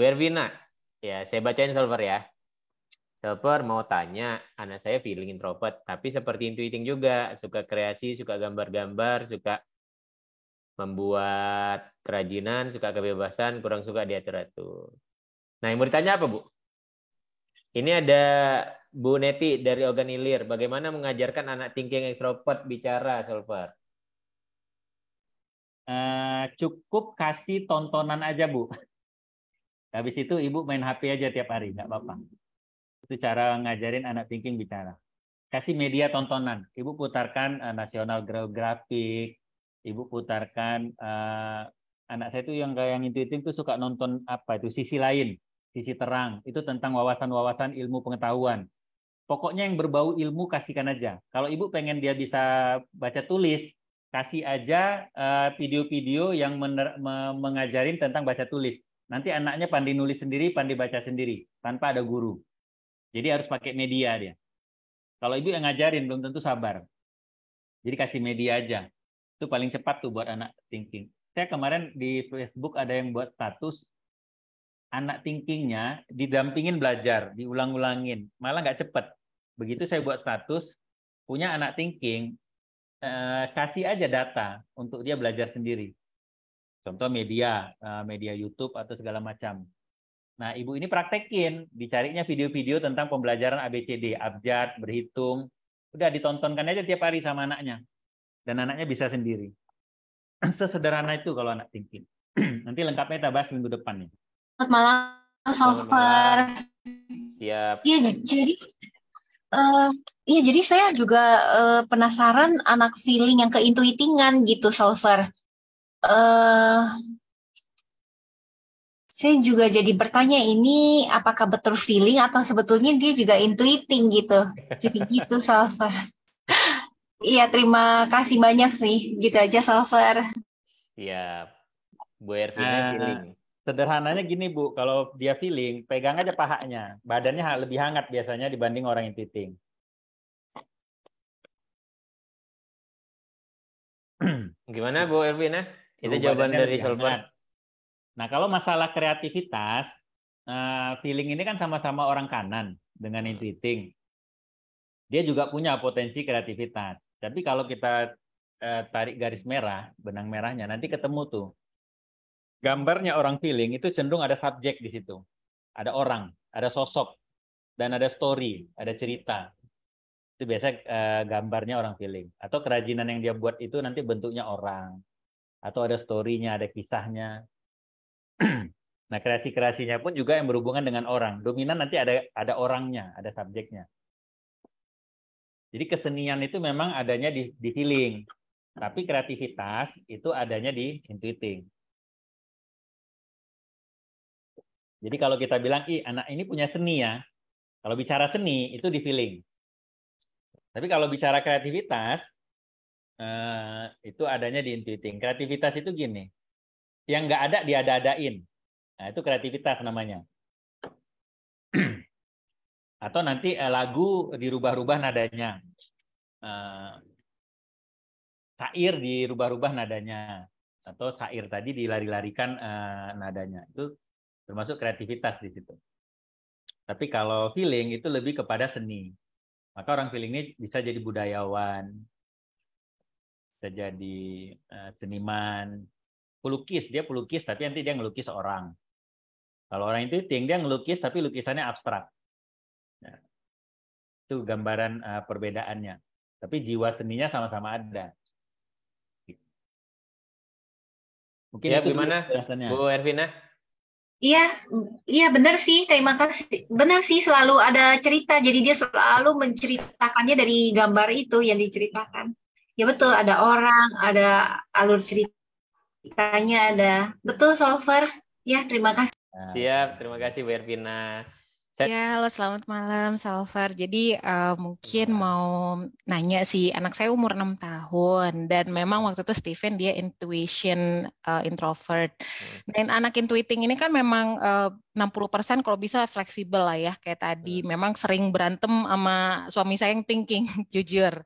Bu Ervina, ya saya bacain solver ya. Solver mau tanya, anak saya feeling introvert, tapi seperti intuiting juga, suka kreasi, suka gambar-gambar, suka membuat kerajinan, suka kebebasan, kurang suka diatur-atur. Nah, yang mau ditanya apa, Bu? Ini ada Bu Neti dari Organilir. Bagaimana mengajarkan anak thinking extrovert bicara, solver? Cukup kasih tontonan aja, Bu. Habis itu Ibu main HP aja tiap hari, nggak apa-apa. Itu cara ngajarin anak thinking bicara. Kasih media tontonan. Ibu putarkan National Geographic. Ibu putarkan anak saya itu yang kayak yang intuitif tuh suka nonton apa itu sisi lain, sisi terang. Itu tentang wawasan-wawasan ilmu pengetahuan. Pokoknya yang berbau ilmu kasihkan aja. Kalau ibu pengen dia bisa baca tulis, kasih aja video-video yang mengajarin tentang baca tulis. Nanti anaknya pandai nulis sendiri, pandai baca sendiri, tanpa ada guru. Jadi harus pakai media dia. Kalau ibu yang ngajarin, belum tentu sabar. Jadi kasih media aja. Itu paling cepat tuh buat anak thinking. Saya kemarin di Facebook ada yang buat status, anak thinkingnya didampingin belajar, diulang-ulangin. Malah nggak cepet. Begitu saya buat status, punya anak thinking, kasih aja data untuk dia belajar sendiri. Contoh media, media YouTube atau segala macam. Nah, ibu ini praktekin, dicarinya video-video tentang pembelajaran ABCD, abjad, berhitung. Udah ditontonkan aja tiap hari sama anaknya. Dan anaknya bisa sendiri. Sesederhana itu kalau anak thinking. Nanti lengkapnya kita bahas minggu depan nih. Selamat malam, Selamat Salver. malam. Siap. Iya, jadi saya juga penasaran anak feeling yang keintuitingan gitu, Salver. Saya juga jadi bertanya ini apakah betul feeling atau sebetulnya dia juga intuiting gitu. Jadi gitu, Salver. Iya, terima kasih banyak sih. Gitu aja, Salver. Siap. Bu Ervina feeling. Sederhananya gini Bu, kalau dia feeling, pegang aja pahanya. Badannya lebih hangat biasanya dibanding orang yang intuiting. Gimana Bu Ervina? Itu Tuh, jawaban badannya dari lebih solver. hangat. Nah, kalau masalah kreativitas, feeling ini kan sama-sama orang kanan dengan intuiting. Dia juga punya potensi kreativitas. Tapi kalau kita tarik garis merah, benang merahnya, nanti ketemu tuh. Gambarnya orang feeling itu cenderung ada subjek di situ. Ada orang, ada sosok, dan ada story, ada cerita. Itu biasa gambarnya orang feeling. Atau kerajinan yang dia buat itu nanti bentuknya orang. Atau ada story-nya, ada kisahnya. Nah, kreasi-kreasinya pun juga yang berhubungan dengan orang. Dominan nanti ada orangnya, ada subjeknya. Jadi kesenian itu memang adanya di feeling. Tapi kreativitas itu adanya di intuiting. Jadi kalau kita bilang, anak ini punya seni ya. Kalau bicara seni, itu di feeling. Tapi kalau bicara kreativitas, itu adanya di intuiting. Kreativitas itu gini, yang nggak ada diada-adain. Nah, itu kreativitas namanya. Atau nanti lagu dirubah-rubah nadanya. Syair dirubah-rubah nadanya. Atau syair tadi dilari-larikan nadanya. Itu termasuk kreativitas di situ. Tapi kalau feeling itu lebih kepada seni. Maka orang feeling ini bisa jadi budayawan, bisa jadi seniman, pelukis. Dia pelukis tapi nanti dia ngelukis orang. Kalau orang itu dia ngelukis tapi lukisannya abstrak. Nah, itu gambaran perbedaannya. Tapi jiwa seninya sama-sama ada. Mungkin Ya, itu gimana Bu Ervina? Iya, iya benar sih. Terima kasih. Benar sih, selalu ada cerita. Jadi dia selalu menceritakannya dari gambar itu yang diceritakan. Ya betul, ada orang, ada alur ceritanya, ada. Betul, Solver. Ya, terima kasih. Siap, terima kasih Bu Ervina. Ya, halo selamat malam Salvar. Jadi mungkin mau nanya sih, anak saya umur 6 tahun dan memang waktu itu Steven dia intuition introvert. Dan anak intuiting ini kan memang 60% kalau bisa fleksibel lah ya, kayak tadi. Memang sering berantem sama suami saya yang thinking, jujur.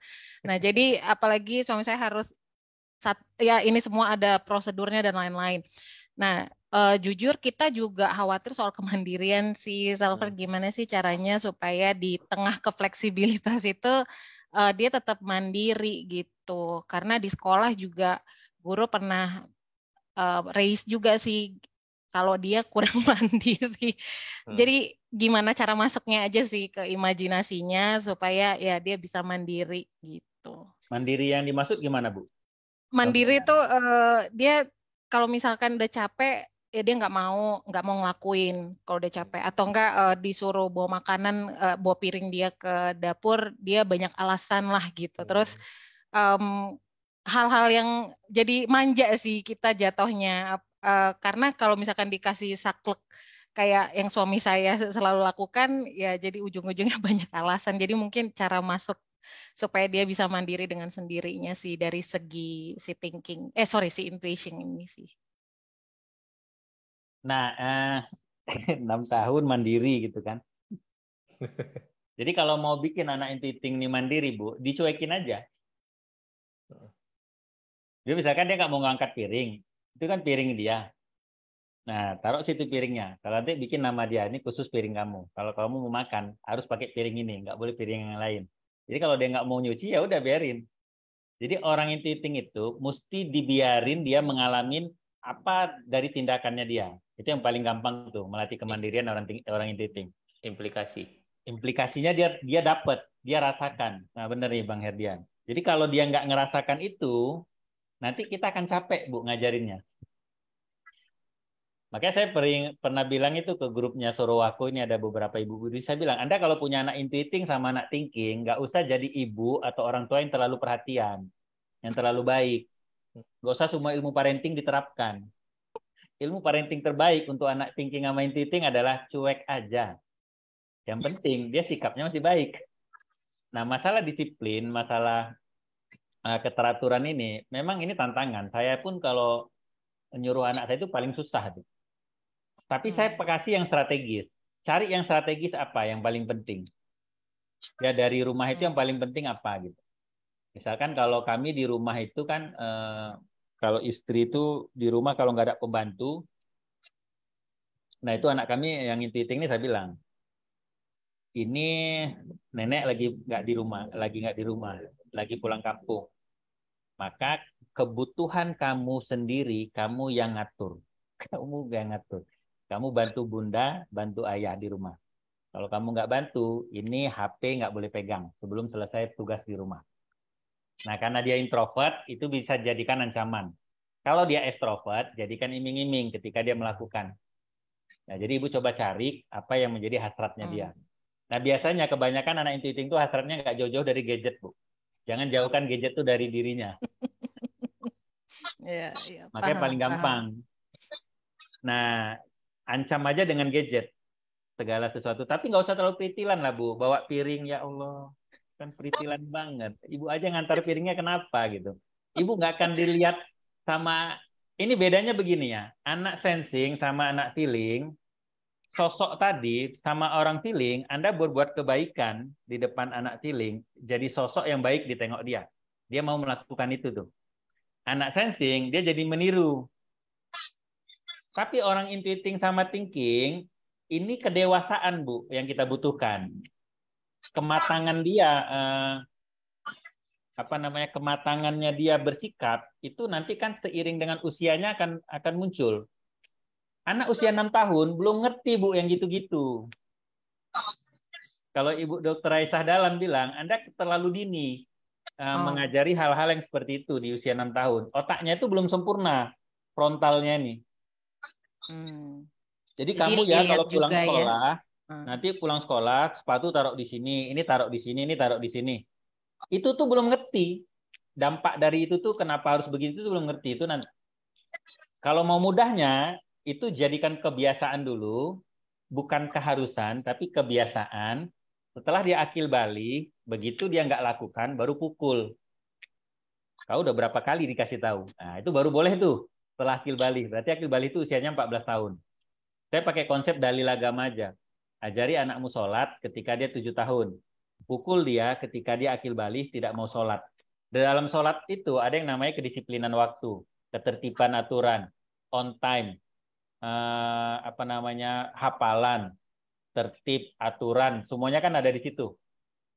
Nah, jadi apalagi suami saya harus ya ini semua ada prosedurnya dan lain-lain. Nah, jujur kita juga khawatir soal kemandirian sih, Salver. Gimana sih caranya supaya di tengah kefleksibilitas itu dia tetap mandiri gitu. Karena di sekolah juga guru pernah raise juga sih kalau dia kurang mandiri. Jadi gimana cara masuknya aja sih ke imajinasinya supaya ya dia bisa mandiri gitu. Mandiri yang dimaksud gimana, Bu? Mandiri tuh dia kalau misalkan udah capek ya dia nggak mau ngelakuin kalau udah capek, atau enggak disuruh bawa makanan, bawa piring dia ke dapur, dia banyak alasan lah gitu. Terus hal-hal yang jadi manja sih kita jatuhnya, karena kalau misalkan dikasih saklek kayak yang suami saya selalu lakukan ya jadi ujung-ujungnya banyak alasan. Jadi mungkin cara masuk supaya dia bisa mandiri dengan sendirinya sih dari segi si intuition ini sih. Nah, 6 tahun mandiri gitu kan. Jadi kalau mau bikin anak intuiting ini mandiri, Bu, dicuekin aja. Dia misalkan dia nggak mau ngangkat piring, itu kan piring dia. Nah, taruh situ piringnya. Kalau nanti bikin nama dia, ini khusus piring kamu. Kalau kamu mau makan, harus pakai piring ini, nggak boleh piring yang lain. Jadi kalau dia nggak mau nyuci, ya udah biarin. Jadi orang intuiting itu mesti dibiarin dia mengalami apa dari tindakannya dia. Itu yang paling gampang tuh, melatih kemandirian orang intuiting. Implikasinya dia dapat, dia rasakan. Nah, bener nih Bang Herdian. Jadi kalau dia nggak ngerasakan itu, nanti kita akan capek, Bu, ngajarinnya. Makanya saya pernah bilang itu ke grupnya Sorowaku, ini ada beberapa ibu guru. Saya bilang, Anda kalau punya anak intuiting sama anak thinking, nggak usah jadi ibu atau orang tua yang terlalu perhatian, yang terlalu baik. Nggak usah semua ilmu parenting diterapkan. Ilmu parenting terbaik untuk anak thinking sama intuiting adalah cuek aja. Yang penting dia sikapnya masih baik. Nah, masalah disiplin, masalah keteraturan ini, memang ini tantangan. Saya pun kalau nyuruh anak saya itu paling susah. Tapi saya kasih yang strategis. Cari yang strategis apa yang paling penting. Ya dari rumah itu yang paling penting apa gitu. Misalkan kalau kami di rumah itu kan, kalau istri itu di rumah kalau nggak ada pembantu, nah itu anak kami yang intuiting ini saya bilang, ini nenek lagi nggak di rumah, lagi pulang kampung. Maka kebutuhan kamu sendiri, kamu yang ngatur. Kamu yang ngatur. Kamu bantu bunda, bantu ayah di rumah. Kalau kamu nggak bantu, ini HP nggak boleh pegang sebelum selesai tugas di rumah. Nah, karena dia introvert, itu bisa jadikan ancaman. Kalau dia extrovert, jadikan iming-iming ketika dia melakukan. Nah, jadi ibu coba cari apa yang menjadi hasratnya dia. Nah, biasanya kebanyakan anak intuiting itu hasratnya nggak jauh-jauh dari gadget, Bu. Jangan jauhkan gadget itu dari dirinya. Makanya paling gampang. Nah, ancam aja dengan gadget segala sesuatu, tapi nggak usah terlalu peritilan lah, Bu. Bawa piring, ya Allah, kan peritilan banget. Ibu aja ngantar piringnya kenapa gitu. Ibu nggak akan dilihat sama, ini bedanya begini ya, anak sensing sama anak feeling. Sosok tadi sama orang feeling, Anda berbuat kebaikan di depan anak feeling, jadi sosok yang baik ditengok dia. Dia mau melakukan itu tuh. Anak sensing, dia jadi meniru. Tapi orang intuiting sama thinking, ini kedewasaan, Bu, yang kita butuhkan. Kematangan dia, kematangannya dia bersikap, itu nanti kan seiring dengan usianya akan muncul. Anak usia 6 tahun belum ngerti, Bu, yang gitu-gitu. Kalau Ibu Dr. Aisyah Dahlan bilang, Anda terlalu dini mengajari hal-hal yang seperti itu di usia 6 tahun. Otaknya itu belum sempurna, frontalnya nih. Jadi kamu ya kalau pulang sekolah, nanti pulang sekolah, sepatu taruh di sini, ini taruh di sini, ini taruh di sini. Itu tuh belum ngerti. Dampak dari itu tuh kenapa harus begitu tuh belum ngerti. Itu nanti. Kalau mau mudahnya, itu jadikan kebiasaan dulu, bukan keharusan, tapi kebiasaan. Setelah dia akil balik, begitu dia nggak lakukan, baru pukul. Kau udah berapa kali dikasih tahu. Nah, itu baru boleh tuh. Setelah akil balik. Berarti akil balik itu usianya 14 tahun. Saya pakai konsep dalil agama aja. Ajari anakmu sholat ketika dia 7 tahun. Pukul dia ketika dia akil balik tidak mau sholat. Di dalam sholat itu ada yang namanya kedisiplinan waktu, ketertiban aturan, on time, hafalan, tertib, aturan, semuanya kan ada di situ.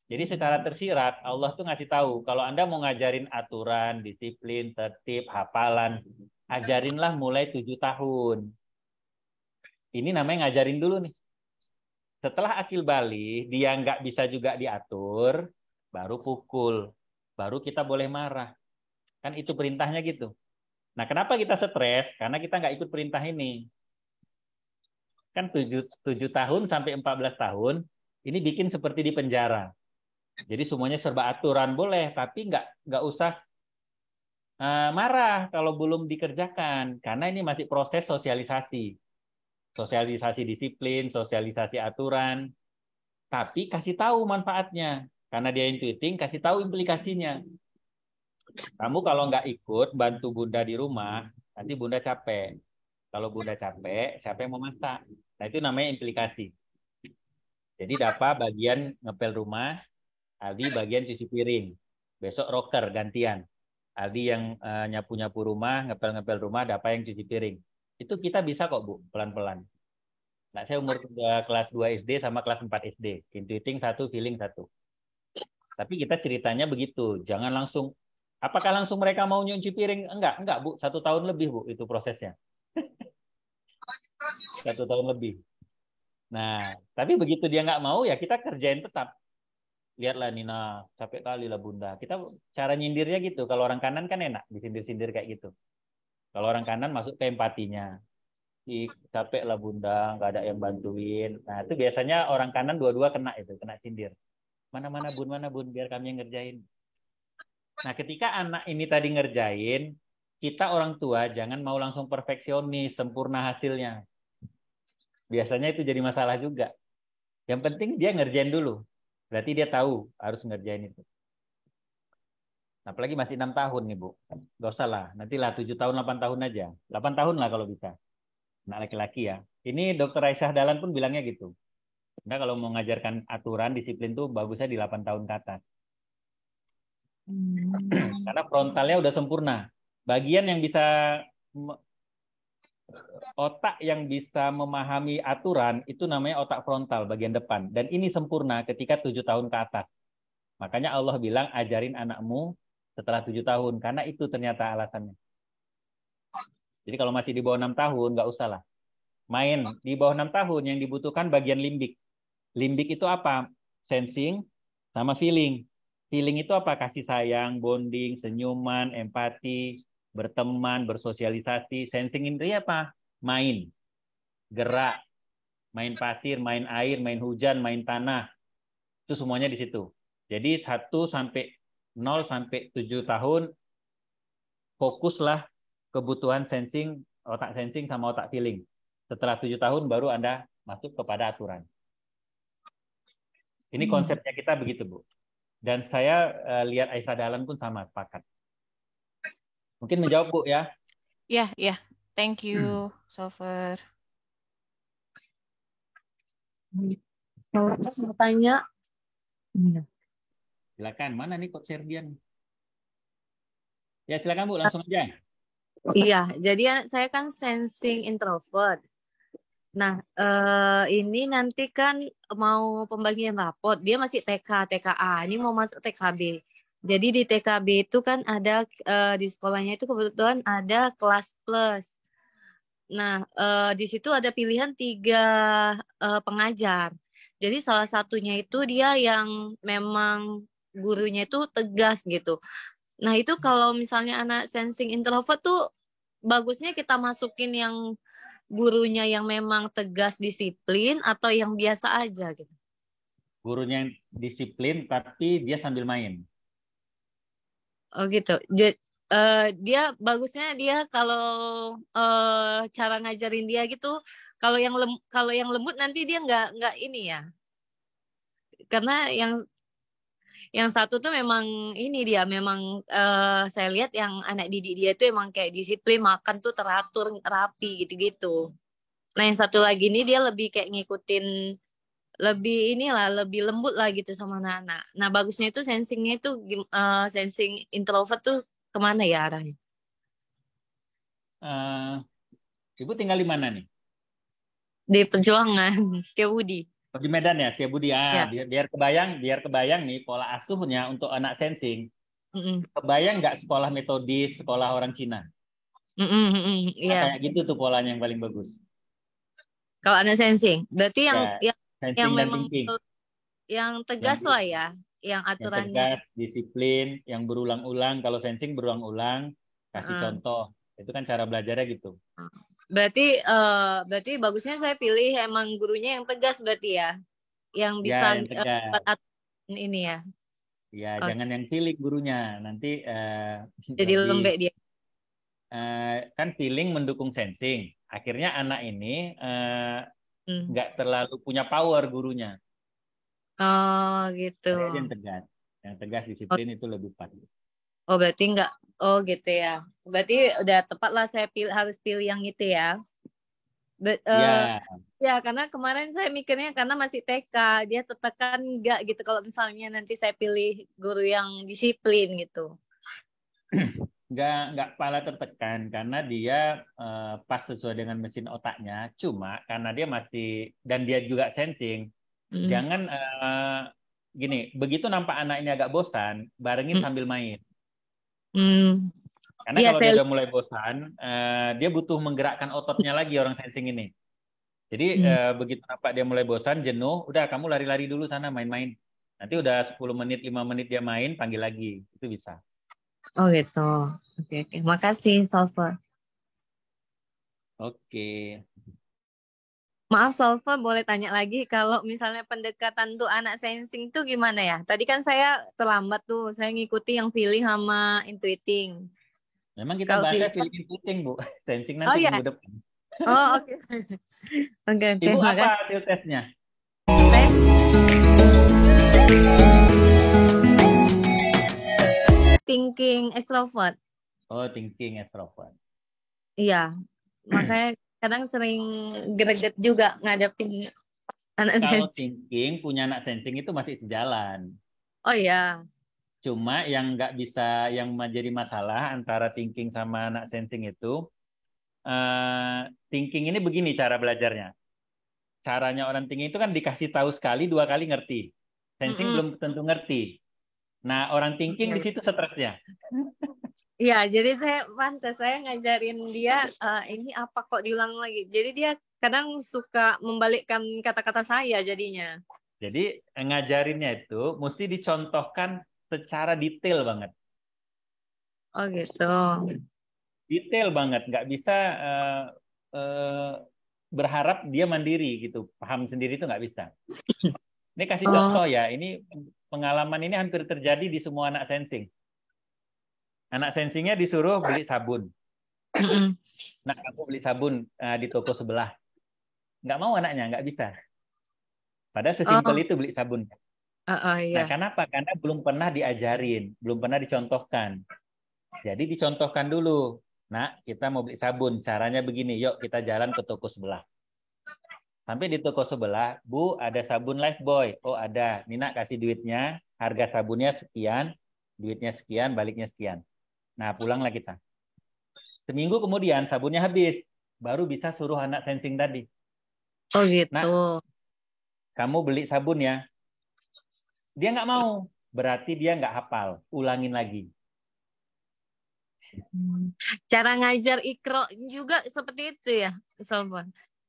Jadi secara tersirat Allah tuh ngasih tahu kalau Anda mau ngajarin aturan, disiplin, tertib, hafalan, ajarinlah mulai 7 tahun. Ini namanya ngajarin dulu nih. Setelah akil balik, dia nggak bisa juga diatur, baru pukul. Baru kita boleh marah. Kan itu perintahnya gitu. Nah, kenapa kita stres? Karena kita nggak ikut perintah ini. Kan 7 tahun sampai 14 tahun, ini bikin seperti di penjara. Jadi semuanya serba aturan boleh, tapi nggak usah marah kalau belum dikerjakan. Karena ini masih proses sosialisasi. Sosialisasi disiplin, sosialisasi aturan. Tapi kasih tahu manfaatnya. Karena dia intuiting, kasih tahu implikasinya. Kamu kalau nggak ikut bantu Bunda di rumah, nanti Bunda capek. Kalau Bunda capek, siapa yang mau masak? Nah, itu namanya implikasi. Jadi Dafa bagian ngepel rumah, Aldi bagian cuci piring. Besok rocker gantian. Aldi yang nyapu-nyapu rumah, ngepel-ngepel rumah, Dafa yang cuci piring. Itu kita bisa kok, Bu, pelan-pelan. Nah, saya umur kelas 2 SD sama kelas 4 SD. Intuiting 1, feeling 1. Tapi kita ceritanya begitu. Jangan langsung, apakah langsung mereka mau nyuci piring? Enggak, Bu. 1 tahun lebih, Bu, itu prosesnya. 1 tahun lebih. Nah, tapi begitu dia nggak mau, ya kita kerjain tetap. Lihatlah Nina, capek kali lah Bunda. Kita cara nyindirnya gitu. Kalau orang kanan kan enak, disindir-sindir kayak gitu. Kalau orang kanan masuk ke empatinya. Capek lah Bunda, nggak ada yang bantuin. Nah, itu biasanya orang kanan dua-dua kena itu, kena sindir. Mana Bun, biar kami yang ngerjain. Nah, ketika anak ini tadi ngerjain, kita orang tua jangan mau langsung perfeksionis, sempurna hasilnya. Biasanya itu jadi masalah juga. Yang penting dia ngerjain dulu. Berarti dia tahu harus ngerjain itu. Apalagi masih 6 tahun nih, Bu. Gak usah lah. Nantilah 7 tahun, 8 tahun aja. 8 tahun lah kalau bisa. Anak laki-laki ya. Ini Dokter Aisyah Dahlan pun bilangnya gitu. Nah, kalau mau mengajarkan aturan, disiplin tuh bagusnya di 8 tahun ke atas. Karena frontalnya udah sempurna. Bagian yang bisa otak yang bisa memahami aturan itu namanya otak frontal bagian depan. Dan ini sempurna ketika 7 tahun ke atas. Makanya Allah bilang ajarin anakmu setelah 7 tahun. Karena itu ternyata alasannya. Jadi kalau masih di bawah 6 tahun, nggak usah lah. Main. Di bawah 6 tahun yang dibutuhkan bagian limbik. Limbik itu apa? Sensing sama feeling. Feeling itu apa? Kasih sayang, bonding, senyuman, empati, berteman, bersosialisasi. Sensing ini apa? Main, gerak, main pasir, main air, main hujan, main tanah. Itu semuanya di situ. Jadi 0 sampai 7 tahun fokuslah kebutuhan sensing, otak sensing sama otak feeling. Setelah 7 tahun baru Anda masuk kepada aturan. Ini konsepnya kita begitu, Bu. Dan saya lihat Aisyah Dahlan pun sama, sepakat. Mungkin menjawab, Bu, ya? Ya. Thank you, Sofer. Kalau saya mau tanya, Silakan. Mana nih Coach Serbian? Ya, silakan, Bu. Langsung aja. iya, jadi saya kan sensing introvert. Nah, ini nanti kan mau pembagian rapot, dia masih TK, TKA, ini mau masuk TKB. Jadi di TKB itu kan ada, di sekolahnya itu kebetulan ada kelas plus. Nah, di situ ada pilihan 3 pengajar. Jadi salah satunya itu dia yang memang gurunya itu tegas gitu. Nah, itu kalau misalnya anak sensing introvert tuh bagusnya kita masukin yang gurunya yang memang tegas disiplin atau yang biasa aja gitu. Gurunya yang disiplin tapi dia sambil main. Oh gitu. Dia bagusnya dia kalau cara ngajarin dia gitu, kalau yang lembut nanti dia nggak ini ya. Karena yang satu tuh memang ini dia memang saya lihat yang anak didik dia itu emang kayak disiplin, makan tuh teratur, rapi gitu-gitu. Nah, yang satu lagi ini dia lebih kayak ngikutin, lebih lembut lah gitu sama anak-anak. Nah, bagusnya itu sensingnya itu sensing introvert tuh kemana ya arahnya? Ibu tinggal di mana nih? di Perjuangan, Setiabudi. Di Medan ya, Setiabudi. Ya. Biar kebayang nih pola asuhnya untuk anak sensing. Mm-mm. Kebayang nggak sekolah metodis, sekolah orang Cina? Iya. Kayak gitu tuh polanya yang paling bagus. Kalau anak sensing, berarti Ya, yang sensing dan memang thinking. yang tegas lah ya, yang Yang aturannya. tegas, disiplin, yang berulang-ulang. Kalau sensing berulang-ulang, kasih contoh. Itu kan cara belajarnya gitu. Berarti bagusnya saya pilih emang gurunya yang tegas berarti ya, yang bisa yang tegas. buat aturan ini ya. Ya, jangan yang feeling gurunya. Nanti jadi lembek dia. Kan feeling mendukung sensing. Akhirnya anak ini nggak terlalu punya power gurunya. Oh gitu. Yang tegas disiplin itu lebih pas. Oh berarti nggak. Oh gitu ya. Berarti udah tepat lah saya harus pilih yang itu ya. Ya karena kemarin saya mikirnya karena masih TK dia tertekan nggak gitu kalau misalnya nanti saya pilih guru yang disiplin gitu. Nggak kepala tertekan karena dia pas sesuai dengan mesin otaknya. Cuma karena dia masih dan dia juga sensing. Jangan gini, begitu nampak anak ini agak bosan, barengin sambil main. Karena kalau dia udah mulai bosan, dia butuh menggerakkan ototnya lagi orang sensing ini. Jadi begitu nampak dia mulai bosan, jenuh, udah kamu lari-lari dulu sana main-main. Nanti udah 10 menit, 5 menit dia main, panggil lagi. Itu bisa. Oh gitu. Oke. Makasih, Solver. Oke. Maaf, Solver, boleh tanya lagi kalau misalnya pendekatan tuh anak sensing tuh gimana ya? Tadi kan saya terlambat tuh, saya ngikuti yang feeling sama intuiting. Memang kita bahasnya feeling intuiting, Bu. Sensing nanti minggu depan. Oh, oke. Oke. Ibu apa hasil tesnya? Thinking extrovert. Oh, thinking extrovert. Iya, makanya kadang sering greget juga ngadepin anak Kalau sensing. thinking punya anak sensing itu masih sejalan. Oh iya. Cuma yang nggak bisa, yang menjadi masalah antara thinking sama anak sensing itu, thinking ini begini cara belajarnya. Caranya orang thinking itu kan dikasih tahu sekali, 2 kali ngerti. Sensing belum tentu ngerti. Nah, orang thinking di situ stresnya. Iya, jadi saya ngajarin dia ini apa kok diulang lagi. Jadi dia kadang suka membalikkan kata-kata saya jadinya. Jadi ngajarinnya itu mesti dicontohkan secara detail banget. Oh gitu. Detail banget, nggak bisa berharap dia mandiri gitu, paham sendiri itu nggak bisa. Ini kasih contoh ya, ini pengalaman ini hampir terjadi di semua anak sensing. Anak sensingnya disuruh beli sabun. Nah, kamu beli sabun di toko sebelah. Nggak mau anaknya, nggak bisa. Padahal sesimpel itu beli sabun. Iya. Nah, kenapa? Karena belum pernah diajarin, belum pernah dicontohkan. Jadi dicontohkan dulu. Nah, kita mau beli sabun, caranya begini, yuk kita jalan ke toko sebelah. Sampai di toko sebelah, Bu, ada sabun Lifebuoy. Oh, ada. Nina kasih duitnya, harga sabunnya sekian, duitnya sekian, baliknya sekian. Nah, pulanglah kita. Seminggu kemudian sabunnya habis, baru bisa suruh anak sensing tadi. Oh gitu. Nah, kamu beli sabun ya. Dia nggak mau, berarti dia nggak hafal. Ulangin lagi. Cara ngajar Ikro juga seperti itu ya, Sobat.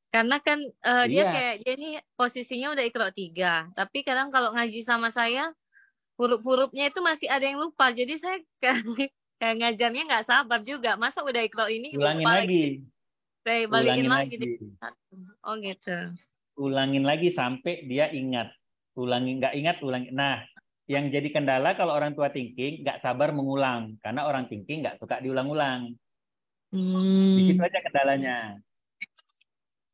Karena kan dia kayak dia ini posisinya udah Ikro 3, tapi kadang kalau ngaji sama saya huruf-hurufnya itu masih ada yang lupa. Jadi saya kayak ngajarnya nggak sabar juga. Masa udah Ikro ini ulangin lupa lagi. Saya balikin lagi. Oh gitu. Ulangin lagi sampai dia ingat. Nggak ingat, ulangin. Nah, yang jadi kendala kalau orang tua thinking nggak sabar mengulang, karena orang thinking nggak suka diulang-ulang. Di situ aja kendalanya.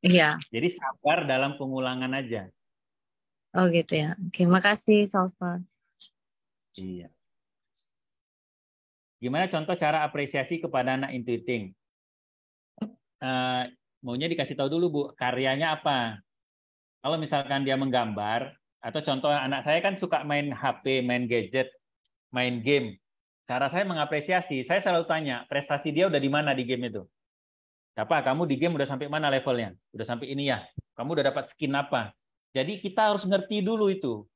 Iya. Jadi sabar dalam pengulangan aja. Oh gitu ya. Oke, makasih Salva. Iya. Gimana contoh cara apresiasi kepada anak intuiting? Maunya dikasih tahu dulu, Bu, karyanya apa? Kalau misalkan dia menggambar, atau contoh anak saya kan suka main HP, main gadget, main game. Cara saya mengapresiasi, saya selalu tanya, prestasi dia udah di mana di game itu? Apa, kamu di game udah sampai mana levelnya? Udah sampai ini ya. Kamu udah dapat skin apa? Jadi kita harus ngerti dulu itu.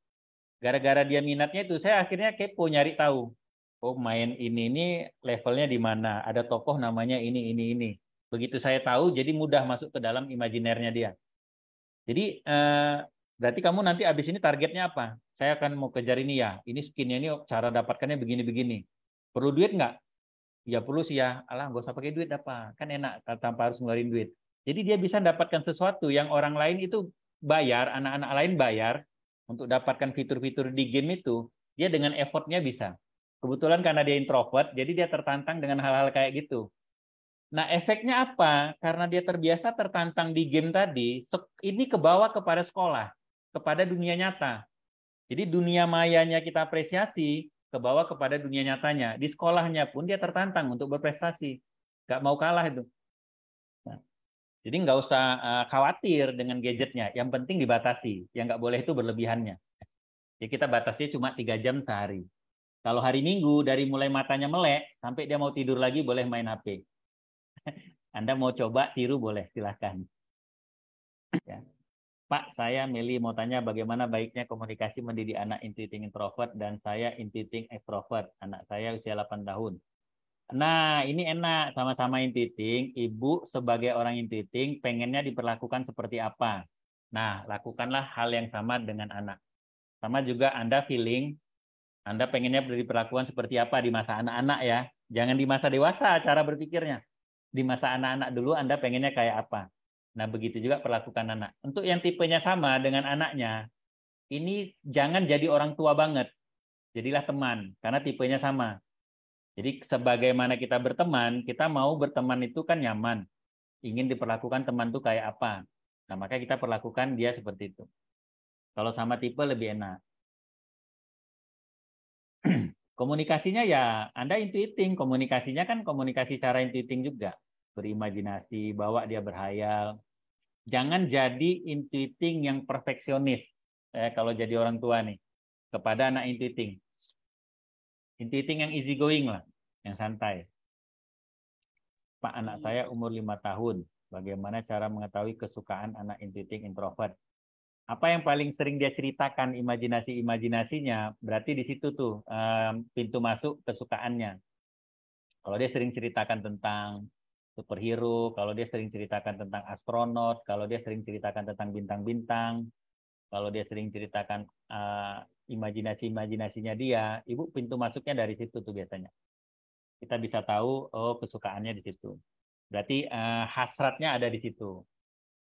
Gara-gara dia minatnya itu, saya akhirnya kepo nyari tahu. Oh, main ini levelnya di mana? Ada tokoh namanya ini. Begitu saya tahu, jadi mudah masuk ke dalam imajinernya dia. Jadi berarti kamu nanti abis ini targetnya apa? Saya akan mau kejar ini ya. Ini skinnya ini cara dapatkannya begini-begini. Perlu duit nggak? Ya perlu sih ya. Alah, nggak usah pakai duit apa? Kan enak tanpa harus ngeluarin duit. Jadi dia bisa dapatkan sesuatu yang orang lain itu bayar, anak-anak lain bayar untuk dapatkan fitur-fitur di game itu. Dia dengan effortnya bisa. Kebetulan karena dia introvert, jadi dia tertantang dengan hal-hal kayak gitu. Nah, efeknya apa? Karena dia terbiasa tertantang di game tadi, ini kebawa kepada sekolah, kepada dunia nyata. Jadi dunia mayanya kita apresiasi, kebawa kepada dunia nyatanya. Di sekolahnya pun dia tertantang untuk berprestasi. Nggak mau kalah itu. Nah, jadi nggak usah khawatir dengan gadgetnya. Yang penting dibatasi. Yang nggak boleh itu berlebihannya. Jadi kita batasi cuma 3 jam sehari. Kalau hari Minggu, dari mulai matanya melek, sampai dia mau tidur lagi, boleh main HP. Anda mau coba tiru boleh, silahkan. Ya. Pak, saya Meli mau tanya bagaimana baiknya komunikasi mendidik anak intuiting introvert dan saya intuiting extrovert. Anak saya usia 8 tahun. Nah, ini enak, sama-sama intuiting. Ibu sebagai orang intuiting pengennya diperlakukan seperti apa? Nah, lakukanlah hal yang sama dengan anak. Sama juga Anda feeling, Anda pengennya diperlakukan seperti apa di masa anak-anak ya. Jangan di masa dewasa cara berpikirnya. Di masa anak-anak dulu Anda pengennya kayak apa. Nah, begitu juga perlakukan anak. Untuk yang tipenya sama dengan anaknya, ini jangan jadi orang tua banget. Jadilah teman, karena tipenya sama. Jadi sebagaimana kita berteman, kita mau berteman itu kan nyaman. Ingin diperlakukan teman itu kayak apa. Nah, maka kita perlakukan dia seperti itu. Kalau sama tipe lebih enak. Komunikasinya ya, Anda intuiting. Komunikasinya kan komunikasi cara intuiting juga. Berimajinasi, bawa dia berhayal. Jangan jadi intuiting yang perfeksionis. Kalau jadi orang tua nih. Kepada anak intuiting. Intuiting yang easy going lah. Yang santai. Pak, anak saya umur 5 tahun. Bagaimana cara mengetahui kesukaan anak intuiting introvert? Apa yang paling sering dia ceritakan imajinasinya, berarti di situ tuh pintu masuk kesukaannya. Kalau dia sering ceritakan tentang superhero, kalau dia sering ceritakan tentang astronot, kalau dia sering ceritakan tentang bintang-bintang, kalau dia sering ceritakan imajinasinya dia, ibu pintu masuknya dari situ tuh biasanya. Kita bisa tahu, oh kesukaannya di situ. Berarti hasratnya ada di situ.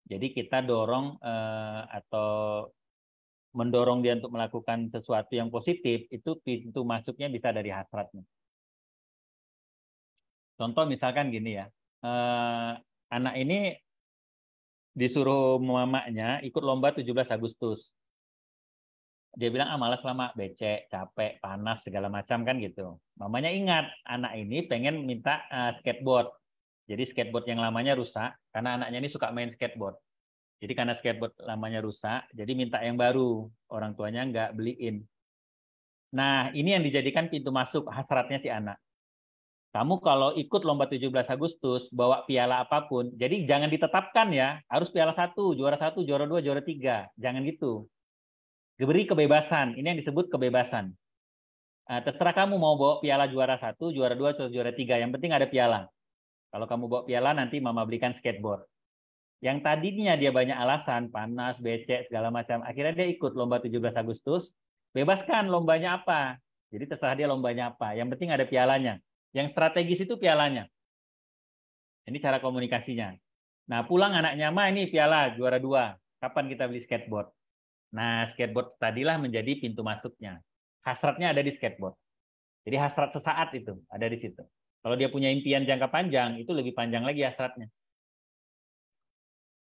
Jadi kita dorong atau mendorong dia untuk melakukan sesuatu yang positif, itu pintu masuknya bisa dari hasratnya. Contoh misalkan gini ya, anak ini disuruh mamanya ikut lomba 17 Agustus. Dia bilang, malas lama, becek, capek, panas, segala macam kan gitu. Mamanya ingat, anak ini pengen minta skateboard. Jadi skateboard yang lamanya rusak, karena anaknya ini suka main skateboard. Jadi karena skateboard lamanya rusak, jadi minta yang baru. Orang tuanya nggak beliin. Nah, ini yang dijadikan pintu masuk hasratnya si anak. Kamu kalau ikut lomba 17 Agustus, bawa piala apapun, jadi jangan ditetapkan ya, harus piala 1, juara 1, juara 2, juara 3. Jangan gitu. Diberi kebebasan, ini yang disebut kebebasan. Terserah kamu mau bawa piala juara 1, juara 2, atau juara 3, yang penting ada piala. Kalau kamu bawa piala, nanti mama belikan skateboard. Yang tadinya dia banyak alasan, panas, becek, segala macam. Akhirnya dia ikut lomba 17 Agustus. Bebaskan lombanya apa. Jadi terserah dia lombanya apa. Yang penting ada pialanya. Yang strategis itu pialanya. Ini cara komunikasinya. Nah, pulang anaknya, Ma ini piala juara 2. Kapan kita beli skateboard? Nah, skateboard tadilah menjadi pintu masuknya. Hasratnya ada di skateboard. Jadi hasrat sesaat itu ada di situ. Kalau dia punya impian jangka panjang, itu lebih panjang lagi hasratnya.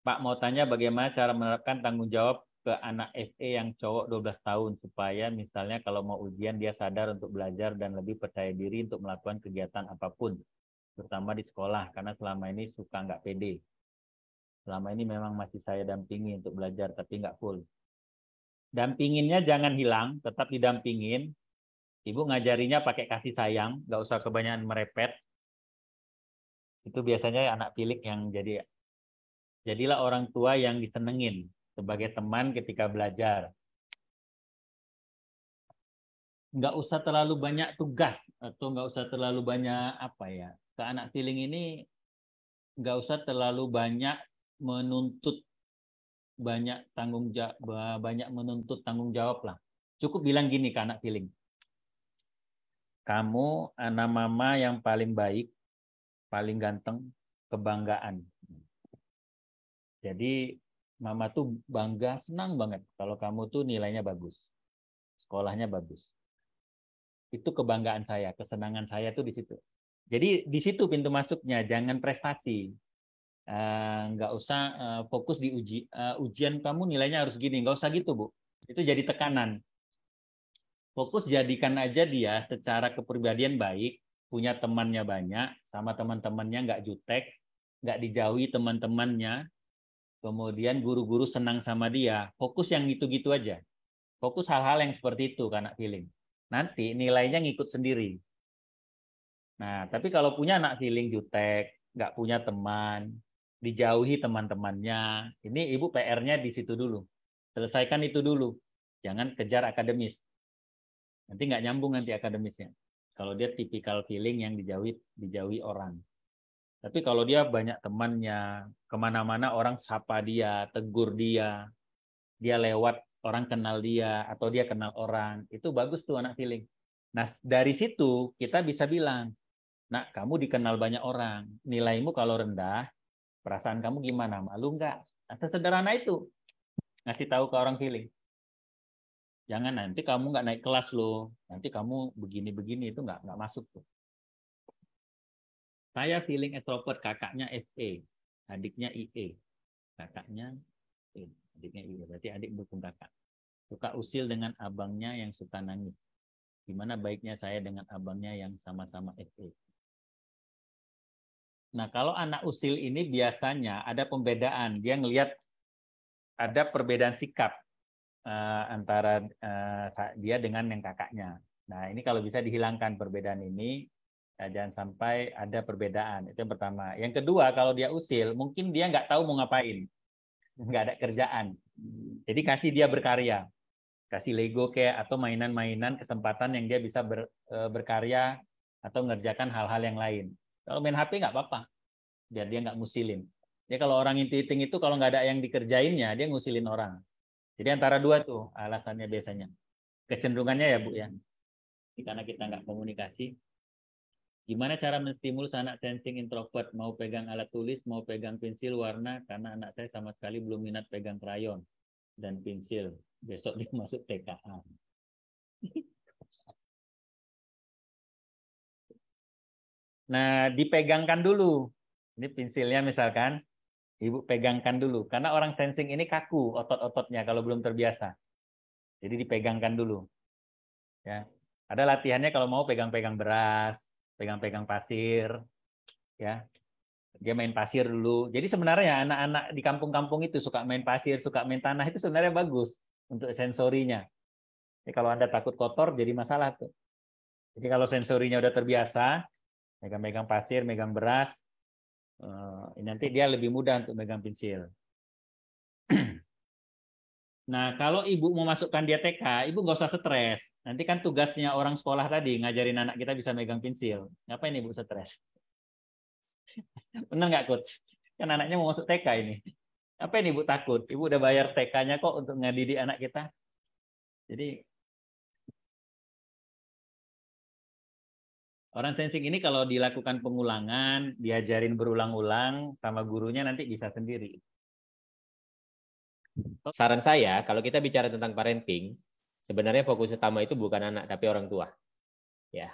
Pak mau tanya bagaimana cara menerapkan tanggung jawab ke anak SE yang cowok 12 tahun supaya misalnya kalau mau ujian dia sadar untuk belajar dan lebih percaya diri untuk melakukan kegiatan apapun, terutama di sekolah karena selama ini suka nggak pede. Selama ini memang masih saya dampingi untuk belajar tapi nggak full. Dampinginnya jangan hilang, tetap didampingin. Ibu ngajarinya pakai kasih sayang, nggak usah kebanyakan merepet. Itu biasanya anak pilih yang jadilah orang tua yang disenengin sebagai teman ketika belajar. Nggak usah terlalu banyak tugas atau nggak usah terlalu banyak apa ya. Ke anak feeling ini nggak usah terlalu banyak menuntut banyak menuntut tanggung jawab lah. Cukup bilang gini ke anak feeling. Kamu anak mama yang paling baik, paling ganteng, kebanggaan. Jadi mama tuh bangga, senang banget kalau kamu tuh nilainya bagus. Sekolahnya bagus. Itu kebanggaan saya, kesenangan saya tuh di situ. Jadi di situ pintu masuknya, jangan prestasi. Nggak usah fokus di ujian kamu nilainya harus gini, nggak usah gitu, Bu. Itu jadi tekanan. Fokus jadikan aja dia secara kepribadian baik, punya temannya banyak, sama teman-temannya nggak jutek, nggak dijauhi teman-temannya, kemudian guru-guru senang sama dia. Fokus yang gitu-gitu aja. Fokus hal-hal yang seperti itu, anak feeling. Nanti nilainya ngikut sendiri. Nah, tapi kalau punya anak feeling jutek, nggak punya teman, dijauhi teman-temannya, ini ibu PR-nya di situ dulu. Selesaikan itu dulu. Jangan kejar akademis. Nanti nggak nyambung nanti akademisnya. Kalau dia tipikal feeling yang dijauhi orang. Tapi kalau dia banyak temannya, kemana-mana orang sapa dia, tegur dia lewat orang kenal dia, atau dia kenal orang, itu bagus tuh anak feeling. Nah, dari situ kita bisa bilang, nak, kamu dikenal banyak orang, nilaimu kalau rendah, perasaan kamu gimana? Malu nggak? Nah, sesederhana itu, ngasih tahu ke orang feeling. Jangan nanti kamu nggak naik kelas loh, nanti kamu begini-begini, itu nggak masuk tuh. Saya feeling extrovert, kakaknya FE, adiknya IE, kakaknya E, adiknya IE, berarti adik dukung kakak. Suka usil dengan abangnya yang suka nangis. Gimana baiknya saya dengan abangnya yang sama-sama FE? Nah, kalau anak usil ini biasanya ada pembedaan. Dia ngelihat ada perbedaan sikap antara dia dengan yang kakaknya. Nah, ini kalau bisa dihilangkan perbedaan ini, jangan sampai ada perbedaan. Itu yang pertama. Yang kedua, kalau dia usil, mungkin dia nggak tahu mau ngapain. Nggak ada kerjaan. Jadi kasih dia berkarya. Kasih Lego kayak atau mainan-mainan kesempatan yang dia bisa berkarya atau ngerjakan hal-hal yang lain. Kalau main HP nggak apa-apa, biar dia nggak ngusilin. Ya kalau orang intuiting itu kalau nggak ada yang dikerjainnya, dia ngusilin orang. Jadi antara dua tuh alasannya biasanya. Kecenderungannya ya Bu ya. Karena kita nggak komunikasi. Gimana cara menstimulus anak sensing introvert? Mau pegang alat tulis, mau pegang pensil warna, karena anak saya sama sekali belum minat pegang krayon dan pensil. Besok dia masuk TKA. Nah, dipegangkan dulu. Ini pensilnya misalkan, Ibu pegangkan dulu. Karena orang sensing ini kaku otot-ototnya kalau belum terbiasa. Jadi dipegangkan dulu. Ya. Ada latihannya kalau mau pegang-pegang beras, pegang-pegang pasir. Ya. Dia main pasir dulu. Jadi sebenarnya anak-anak di kampung-kampung itu suka main pasir, suka main tanah, itu sebenarnya bagus untuk sensorinya. Jadi kalau Anda takut kotor, jadi masalah tuh. Jadi kalau sensorinya udah terbiasa, megang-megang pasir, megang beras, nanti dia lebih mudah untuk megang pensil. Nah, kalau ibu mau masukkan dia TK, ibu nggak usah stres. Nanti kan tugasnya orang sekolah tadi, ngajarin anak kita bisa megang pensil. Ngapain ibu stres? Benar nggak, Coach? Kan anaknya mau masuk TK ini. Apa ini ibu takut? Ibu udah bayar TK-nya kok untuk ngadidik anak kita. Jadi orang sensing ini kalau dilakukan pengulangan, diajarin berulang-ulang sama gurunya nanti bisa sendiri. Saran saya, kalau kita bicara tentang parenting, sebenarnya fokus utama itu bukan anak, tapi orang tua. Ya,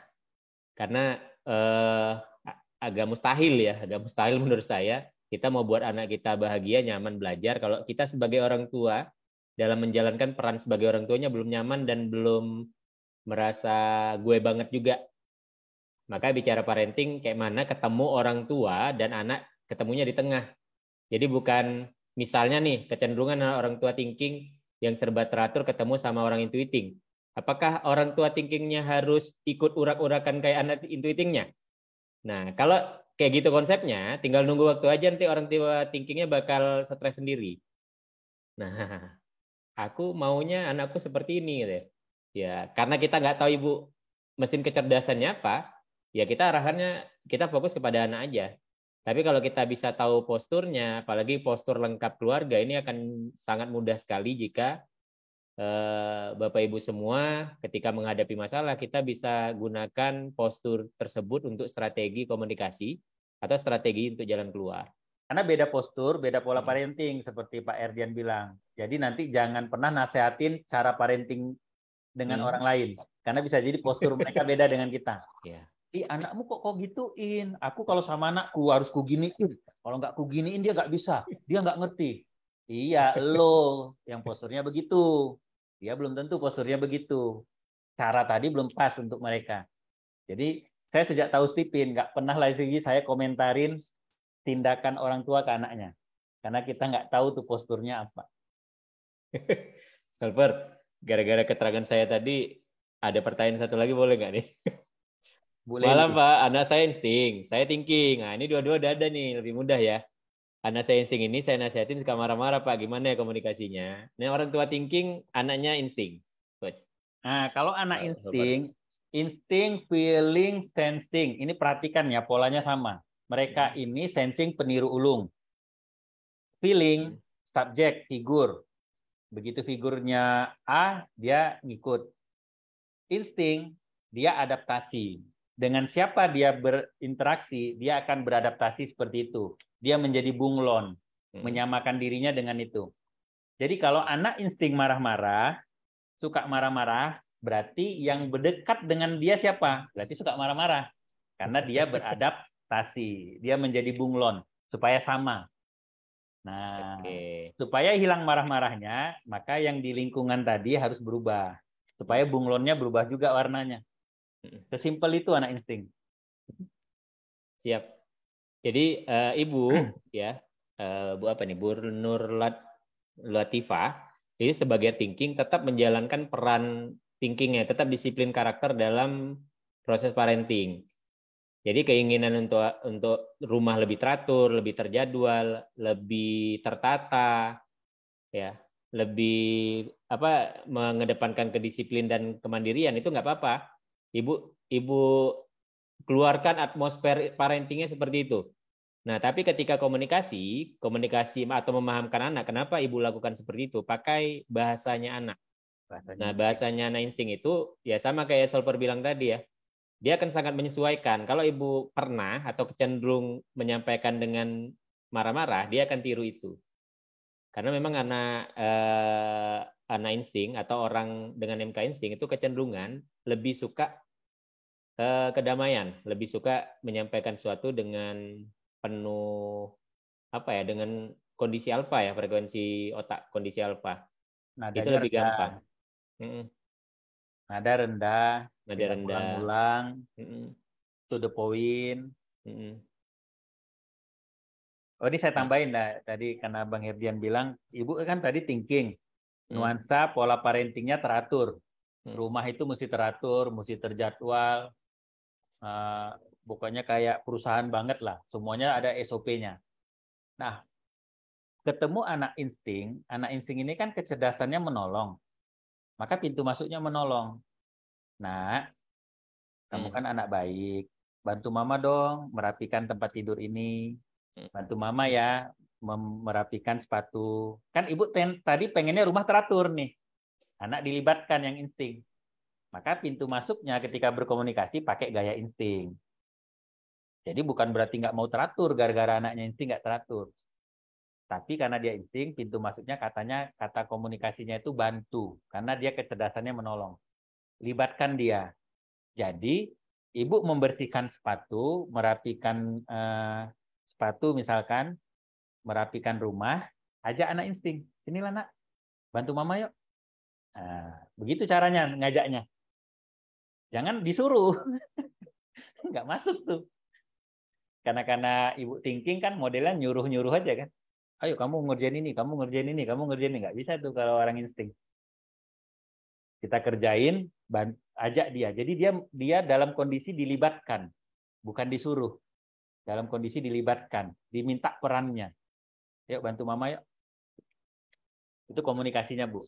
karena agak mustahil menurut saya kita mau buat anak kita bahagia, nyaman belajar kalau kita sebagai orang tua dalam menjalankan peran sebagai orang tuanya belum nyaman dan belum merasa gue banget juga. Maka bicara parenting kayak mana ketemu orang tua dan anak ketemunya di tengah. Jadi bukan misalnya nih kecenderungan orang tua thinking yang serba teratur ketemu sama orang intuiting. Apakah orang tua thinkingnya harus ikut urak-urakan kayak anak intuitingnya? Nah, kalau kayak gitu konsepnya, tinggal nunggu waktu aja nanti orang tua thinkingnya bakal stres sendiri. Nah, aku maunya anakku seperti ini gitu ya. Ya, karena kita nggak tahu ibu mesin kecerdasannya apa, ya kita arahannya kita fokus kepada anak aja. Tapi kalau kita bisa tahu posturnya, apalagi postur lengkap keluarga, ini akan sangat mudah sekali jika Bapak Ibu semua ketika menghadapi masalah kita bisa gunakan postur tersebut untuk strategi komunikasi atau strategi untuk jalan keluar. Karena beda postur, beda pola parenting seperti Pak Erdian bilang. Jadi nanti jangan pernah nasehatin cara parenting dengan orang lain. Karena bisa jadi postur mereka beda dengan kita. Ya. Ih, anakmu kok gituin? Aku kalau sama anakku harus kuginiin. Kalau nggak kuginiin dia nggak bisa. Dia nggak ngerti. Iya, lo yang posturnya begitu. Dia belum tentu posturnya begitu. Cara tadi belum pas untuk mereka. Jadi saya sejak tahu Stephen nggak pernah lagi saya komentarin tindakan orang tua ke anaknya. Karena kita nggak tahu tuh posturnya apa. Salver, gara-gara keterangan saya tadi, ada pertanyaan satu lagi boleh nggak nih? Boleh. Malam Pak, anak saya insting, saya thinking. Nah ini dua-dua udah ada nih, lebih mudah ya. Anak saya insting ini saya nasihatin suka marah-marah Pak, gimana ya komunikasinya? Ini orang tua thinking, anaknya insting. Coach. Nah kalau anak insting, feeling, sensing. Ini perhatikan ya, polanya sama. Mereka ini sensing peniru ulung. Feeling, subjek, figur. Begitu figurnya A, dia ngikut. Insting, dia adaptasi. Dengan siapa dia berinteraksi, dia akan beradaptasi seperti itu. Dia menjadi bunglon, menyamakan dirinya dengan itu. Jadi kalau anak insting marah-marah, suka marah-marah, berarti yang berdekat dengan dia siapa? Berarti suka marah-marah. Karena dia beradaptasi. Dia menjadi bunglon, supaya sama. Nah, supaya hilang marah-marahnya, maka yang di lingkungan tadi harus berubah. Supaya bunglonnya berubah juga warnanya. Sesimpel itu anak insting. Siap. Jadi Ibu ya, Bu apa nih? Bu Nur Latifah, ini sebagai thinking tetap menjalankan peran thinkingnya, tetap disiplin karakter dalam proses parenting. Jadi keinginan untuk rumah lebih teratur, lebih terjadwal, lebih tertata, ya, lebih mengedepankan kedisiplin dan kemandirian itu nggak apa-apa. Ibu keluarkan atmosfer parentingnya seperti itu. Nah, tapi ketika komunikasi atau memahamkan anak, kenapa ibu lakukan seperti itu? Pakai bahasanya anak. Nah, bahasanya anak insting itu ya sama kayak Solper bilang tadi ya. Dia akan sangat menyesuaikan. Kalau ibu pernah atau cenderung menyampaikan dengan marah-marah, dia akan tiru itu. Karena memang anak insting atau orang dengan MK insting itu kecenderungan lebih suka kedamaian, lebih suka menyampaikan sesuatu dengan penuh dengan kondisi alfa ya, frekuensi otak kondisi alfa. Itu lebih gampang. Nada rendah, ulang-ulang, to the point. Oh, ini saya tambahin lah tadi karena Bang Herdian bilang, Ibu kan tadi thinking, nuansa pola parentingnya teratur. Rumah itu mesti teratur, mesti terjadwal. Pokoknya kayak perusahaan banget lah, semuanya ada SOP-nya. Nah, ketemu anak insting ini kan kecerdasannya menolong. Maka pintu masuknya menolong. Nah, kamu kan anak baik. Bantu mama dong merapikan tempat tidur ini. Bantu mama ya merapikan sepatu. Kan ibu tadi pengennya rumah teratur nih. Anak dilibatkan yang insting. Maka pintu masuknya ketika berkomunikasi pakai gaya insting. Jadi bukan berarti nggak mau teratur gara-gara anaknya insting nggak teratur. Tapi karena dia insting, pintu masuknya kata komunikasinya itu bantu. Karena dia kecerdasannya menolong. Libatkan dia. Jadi, ibu membersihkan sepatu, merapikan sepatu misalkan, merapikan rumah, ajak anak insting. Sinilah nak, bantu mama yuk. Nah, begitu caranya ngajaknya. Jangan disuruh. Nggak masuk tuh. Karena ibu thinking kan modelnya nyuruh-nyuruh aja kan. Ayo kamu ngerjain ini, kamu ngerjain ini, kamu ngerjain ini. Nggak bisa tuh kalau orang insting. Kita kerjain, ajak dia. Jadi dia dalam kondisi dilibatkan, bukan disuruh. dalam kondisi dilibatkan, diminta perannya. Yuk bantu mama yuk. Itu komunikasinya, Bu.